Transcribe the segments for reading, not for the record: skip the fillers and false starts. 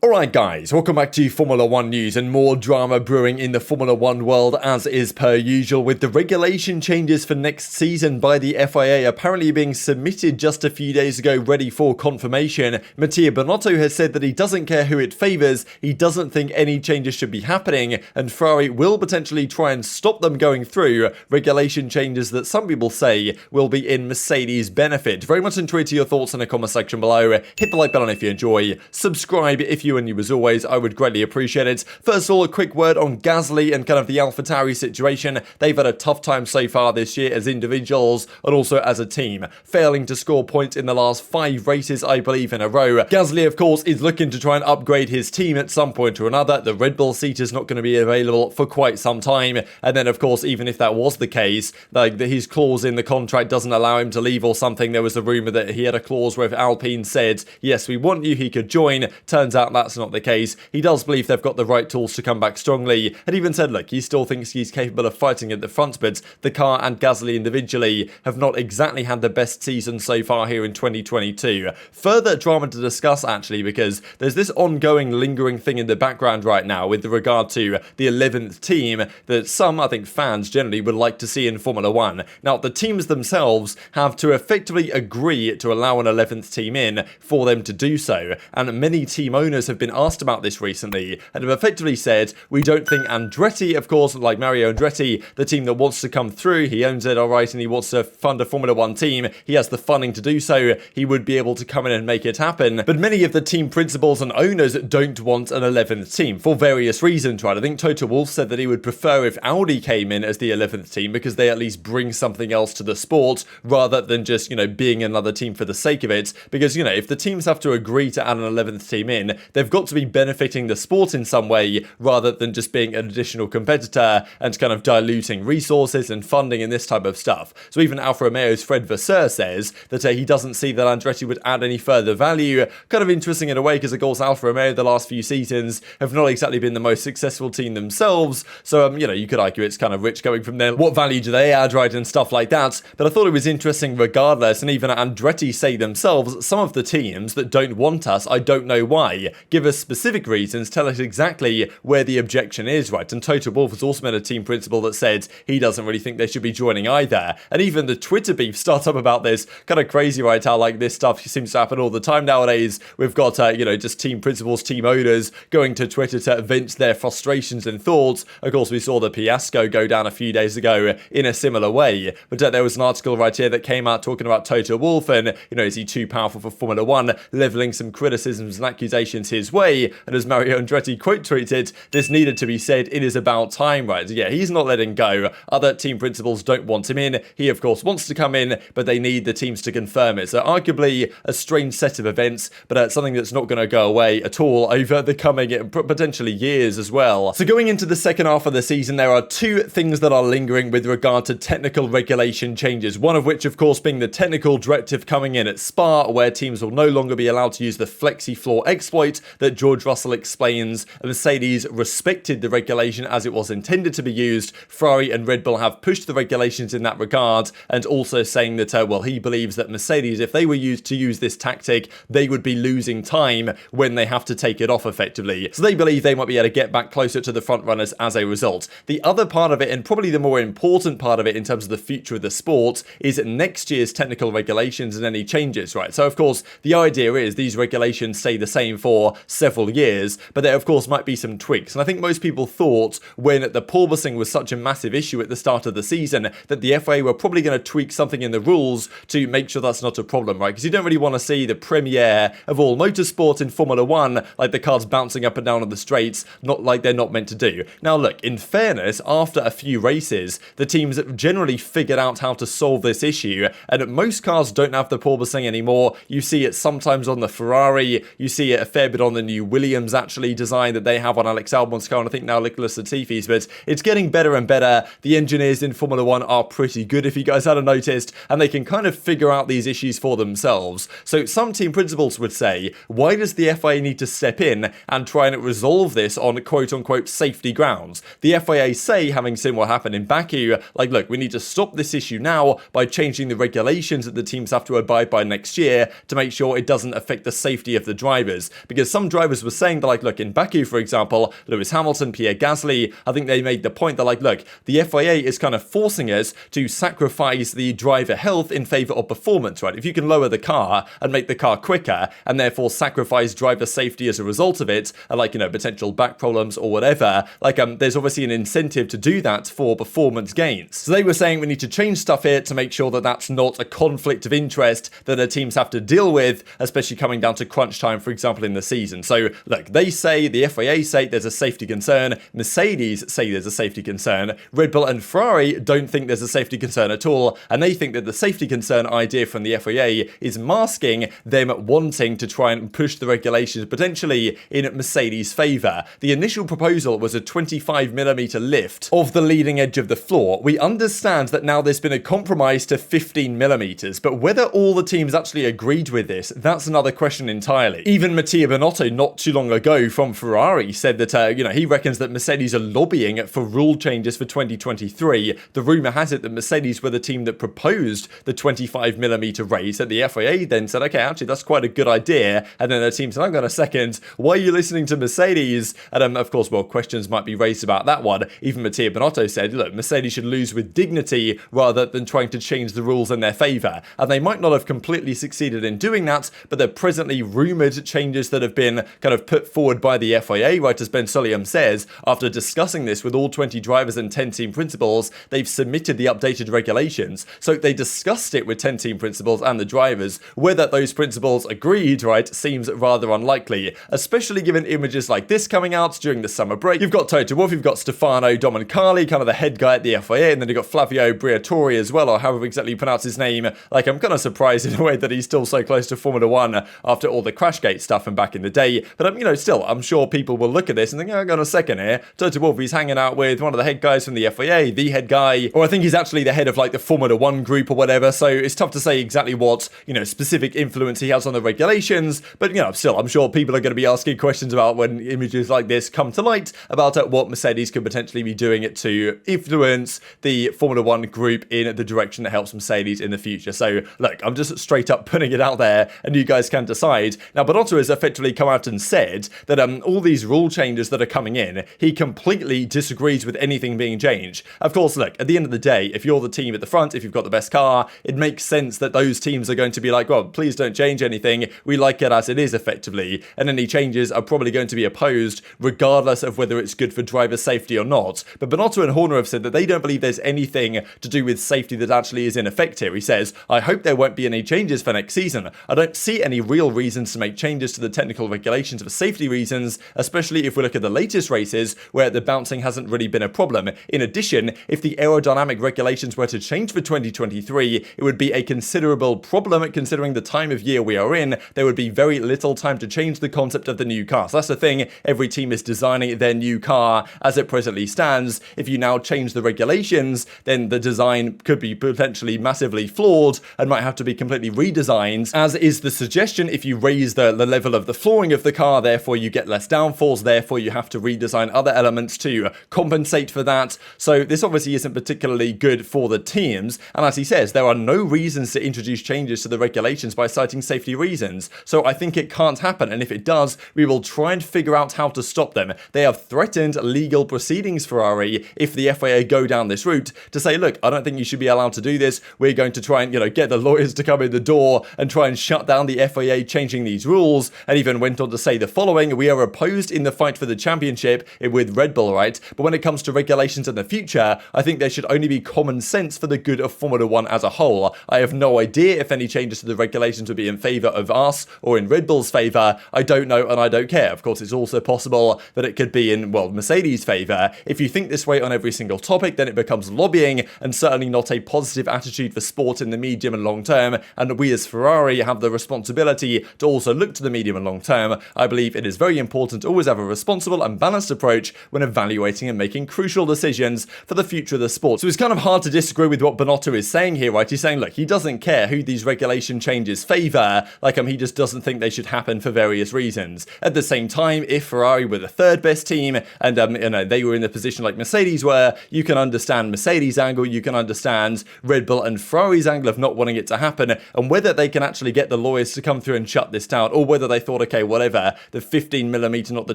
Alright guys, welcome back to Formula 1 news and more drama brewing in the Formula 1 world as is per usual, with the regulation changes for next season by the FIA apparently being submitted just a few days ago ready for confirmation. Binotto has said that he doesn't care who it favours, he doesn't think any changes should be happening, and Ferrari will potentially try and stop them going through regulation changes that some people say will be in Mercedes' benefit. Very much enjoyed your thoughts in the comment section below. Hit the like button if you enjoy, subscribe if you and you as always, I would greatly appreciate it. First of all, a quick word on Gasly and kind of the AlphaTauri situation. They've had a tough time so far this year as individuals and also as a team, failing to score points in the last 5 races, I believe, in a row. Gasly, of course, is looking to try and upgrade his team at some point or another. The Red Bull seat is not going to be available for quite some time, and then, of course, even if that was the case, like his clause in the contract doesn't allow him to leave or something. There was a rumour that he had a clause where if Alpine said, yes, we want you, he could join. Turns out that's not the case. He does believe they've got the right tools to come back strongly, and even said, look, he still thinks he's capable of fighting at the front, but the car and Gasly individually have not exactly had the best season so far here in 2022. Further drama to discuss, actually, because there's this ongoing, lingering thing in the background right now with regard to the 11th team that some, I think, fans generally would like to see in Formula 1. Now, the teams themselves have to effectively agree to allow an 11th team in for them to do so, and many team owners have been asked about this recently and have effectively said, we don't think Andretti, of course, like Mario Andretti, the team that wants to come through, he owns it alright and he wants to fund a Formula 1 team, he has the funding to do so, he would be able to come in and make it happen. But many of the team principals and owners don't want an 11th team for various reasons, right? I think Toto Wolff said that he would prefer if Audi came in as the 11th team because they at least bring something else to the sport rather than just, being another team for the sake of it. Because, if the teams have to agree to add an 11th team in, they've got to be benefiting the sport in some way rather than just being an additional competitor and kind of diluting resources and funding and this type of stuff. So even Alfa Romeo's Fred Vasseur says that he doesn't see that Andretti would add any further value. Kind of interesting in a way because, of course, Alfa Romeo the last few seasons have not exactly been the most successful team themselves. So, you could argue it's kind of rich going from there. What value do they add, right, and stuff like that. But I thought it was interesting regardless, and even Andretti say themselves, some of the teams that don't want us, I don't know why. Give us specific reasons, tell us exactly where the objection is, right? And Toto Wolff has also met a team principal that said he doesn't really think they should be joining either. And even the Twitter beef starts up about this. Kind of crazy, right? How like this stuff seems to happen all the time nowadays. We've got, just team principals, team owners going to Twitter to vent their frustrations and thoughts. Of course, we saw the fiasco go down a few days ago in a similar way. But there was an article right here that came out talking about Toto Wolff and, is he too powerful for Formula 1, levelling some criticisms and accusations his way. And as Mario Andretti quote tweeted, this needed to be said, it is about time, right? So yeah, he's not letting go. Other team principals don't want him in. He, of course, wants to come in, but they need the teams to confirm it. So arguably a strange set of events, but something that's not going to go away at all over the coming potentially years as well. So going into the second half of the season, there are 2 things that are lingering with regard to technical regulation changes. One of which, of course, being the technical directive coming in at Spa, where teams will no longer be allowed to use the flexi floor exploit that George Russell explains. Mercedes respected the regulation as it was intended to be used. Ferrari and Red Bull have pushed the regulations in that regard, and also saying that, he believes that Mercedes, if they were used to use this tactic, they would be losing time when they have to take it off effectively. So they believe they might be able to get back closer to the front runners as a result. The other part of it, and probably the more important part of it in terms of the future of the sport, is next year's technical regulations and any changes, right? So, of course, the idea is these regulations stay the same for several years, but there, of course, might be some tweaks. And I think most people thought when the porpoising was such a massive issue at the start of the season that the FIA were probably going to tweak something in the rules to make sure that's not a problem, right? Because you don't really want to see the premiere of all motorsport in Formula 1, like the cars bouncing up and down on the straights, not like they're not meant to do. Now, look, in fairness, after a few races, the teams generally figured out how to solve this issue, and most cars don't have the porpoising anymore. You see it sometimes on the Ferrari, you see it a fair bit on the new Williams actually design that they have on Alex Albon's car, and I think now Nicholas Latifi's, but it's getting better and better. The engineers in Formula 1 are pretty good, if you guys hadn't noticed, and they can kind of figure out these issues for themselves. So some team principals would say, why does the FIA need to step in and try and resolve this on quote-unquote safety grounds? The FIA say, having seen what happened in Baku, like, look, we need to stop this issue now by changing the regulations that the teams have to abide by next year to make sure it doesn't affect the safety of the drivers. Because some drivers were saying that, like, look, in Baku, for example, Lewis Hamilton, Pierre Gasly, I think they made the point that, like, look, the FIA is kind of forcing us to sacrifice the driver health in favor of performance, right? If you can lower the car and make the car quicker and therefore sacrifice driver safety as a result of it, and, like, potential back problems or whatever, like, there's obviously an incentive to do that for performance gains. So they were saying we need to change stuff here to make sure that that's not a conflict of interest that the teams have to deal with, especially coming down to crunch time, for example, in the season. So, look, they say, the FIA say there's a safety concern, Mercedes say there's a safety concern, Red Bull and Ferrari don't think there's a safety concern at all, and they think that the safety concern idea from the FIA is masking them wanting to try and push the regulations potentially in Mercedes' favour. The initial proposal was a 25mm lift of the leading edge of the floor. We understand that now there's been a compromise to 15mm, but whether all the teams actually agreed with this, that's another question entirely. Even Mattia Binotto, not too long ago from Ferrari, said that, he reckons that Mercedes are lobbying for rule changes for 2023. The rumour has it that Mercedes were the team that proposed the 25mm raise, and the FIA then said, okay, actually, that's quite a good idea. And then the team said, hang on a second, why are you listening to Mercedes? And of course, well, questions might be raised about that one. Even Mattia Binotto said, look, Mercedes should lose with dignity rather than trying to change the rules in their favour. And they might not have completely succeeded in doing that, but they're presently rumoured changes that have been kind of put forward by the FIA, right? As Ben Sulayem says, after discussing this with all 20 drivers and 10 team principals, they've submitted the updated regulations. So they discussed it with 10 team principals and the drivers. Whether those principals agreed, right, seems rather unlikely, especially given images like this coming out during the summer break. You've got Toto Wolff, you've got Stefano Domenicali, kind of the head guy at the FIA, and then you've got Flavio Briatore as well, or however exactly you pronounce his name. Like, I'm kind of surprised in a way that he's still so close to Formula One after all the Crashgate stuff from back in the day. But, still, I'm sure people will look at this and think, hang on a second here, Toto Wolff, he's hanging out with one of the head guys from the FIA, the head guy, or I think he's actually the head of, like, the Formula One group or whatever, so it's tough to say exactly what, specific influence he has on the regulations, but, still, I'm sure people are going to be asking questions about when images like this come to light about what Mercedes could potentially be doing to influence the Formula One group in the direction that helps Mercedes in the future. So, look, I'm just straight up putting it out there, and you guys can decide. Now, Binotto has effectively come out and said that all these rule changes that are coming in, he completely disagrees with anything being changed. Of course, look, at the end of the day, if you're the team at the front, if you've got the best car, it makes sense that those teams are going to be like, well, please don't change anything. We like it as it is, effectively. And any changes are probably going to be opposed, regardless of whether it's good for driver safety or not. But Binotto and Horner have said that they don't believe there's anything to do with safety that actually is in effect here. He says, I hope there won't be any changes for next season. I don't see any real reasons to make changes to the technical regulations for safety reasons, especially if we look at the latest races where the bouncing hasn't really been a problem. In addition, if the aerodynamic regulations were to change for 2023, it would be a considerable problem considering the time of year we are in. There would be very little time to change the concept of the new car. So that's the thing, every team is designing their new car as it presently stands. If you now change the regulations, then the design could be potentially massively flawed and might have to be completely redesigned, as is the suggestion. If you raise the level of the flooring of the car, therefore you get less downforce, therefore you have to redesign other elements to compensate for that. So this obviously isn't particularly good for the teams, and as he says, there are no reasons to introduce changes to the regulations by citing safety reasons. So I think it can't happen, and if it does, we will try and figure out how to stop them. They have threatened legal proceedings, Ferrari, if the FIA go down this route, to say, look, I don't think you should be allowed to do this. We're going to try and, get the lawyers to come in the door and try and shut down the FIA changing these rules, and even went on to say the following: we are opposed in the fight for the championship with Red Bull, right? But when it comes to regulations in the future, I think there should only be common sense for the good of Formula One as a whole. I have no idea if any changes to the regulations would be in favour of us or in Red Bull's favour. I don't know, and I don't care. Of course, it's also possible that it could be in, Mercedes' favour. If you think this way on every single topic, then it becomes lobbying, and certainly not a positive attitude for sport in the medium and long term, and we as Ferrari have the responsibility to also look to the medium and long term. I believe it is very important to always have a responsible and balanced approach when evaluating and making crucial decisions for the future of the sport. So it's kind of hard to disagree with what Binotto is saying here, right? He's saying, look, he doesn't care who these regulation changes favour, he just doesn't think they should happen for various reasons. At the same time, if Ferrari were the third best team and they were in the position like Mercedes were, you can understand Mercedes' angle, you can understand Red Bull and Ferrari's angle of not wanting it to happen, and whether they can actually get the lawyers to come through and shut this down, or whether they thought, okay, okay, whatever, the 15mm, not the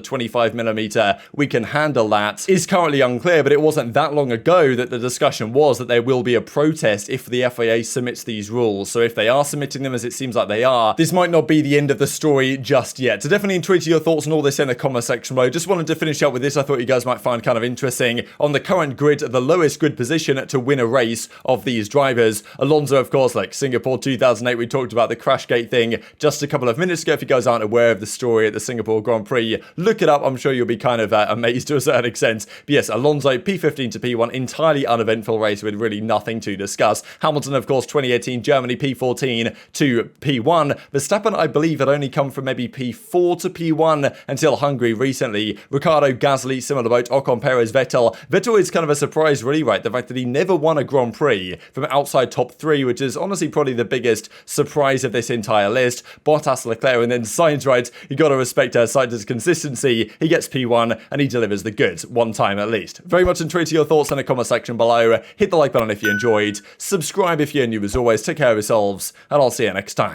25mm, we can handle that, is currently unclear, but it wasn't that long ago that the discussion was that there will be a protest if the FIA submits these rules. So if they are submitting them, as it seems like they are, this might not be the end of the story just yet. So definitely tweet your thoughts on all this in the comment section below. Just wanted to finish up with this I thought you guys might find kind of interesting. On the current grid, the lowest grid position to win a race of these drivers, Alonso, of course, like Singapore 2008, we talked about the Crashgate thing just a couple of minutes ago. If you guys aren't aware of the story at the Singapore Grand Prix, look it up. I'm sure you'll be kind of amazed to a certain extent. But yes, Alonso, P15 to P1, entirely uneventful race with really nothing to discuss. Hamilton, of course, 2018 Germany, P14 to P1. Verstappen, I believe, had only come from maybe P4 to P1 until Hungary recently. Riccardo, Gasly, similar boat. Ocon, Perez, Vettel. Vettel is kind of a surprise, really, right? The fact that he never won a Grand Prix from outside top 3, which is honestly probably the biggest surprise of this entire list. Bottas, Leclerc, and then Sainz, right? You got to respect Sainz's consistency. He gets P1 and he delivers the goods one time at least. Very much intrigued to your thoughts in the comment section below. Hit the like button if you enjoyed. Subscribe if you're new as always. Take care of yourselves, and I'll see you next time.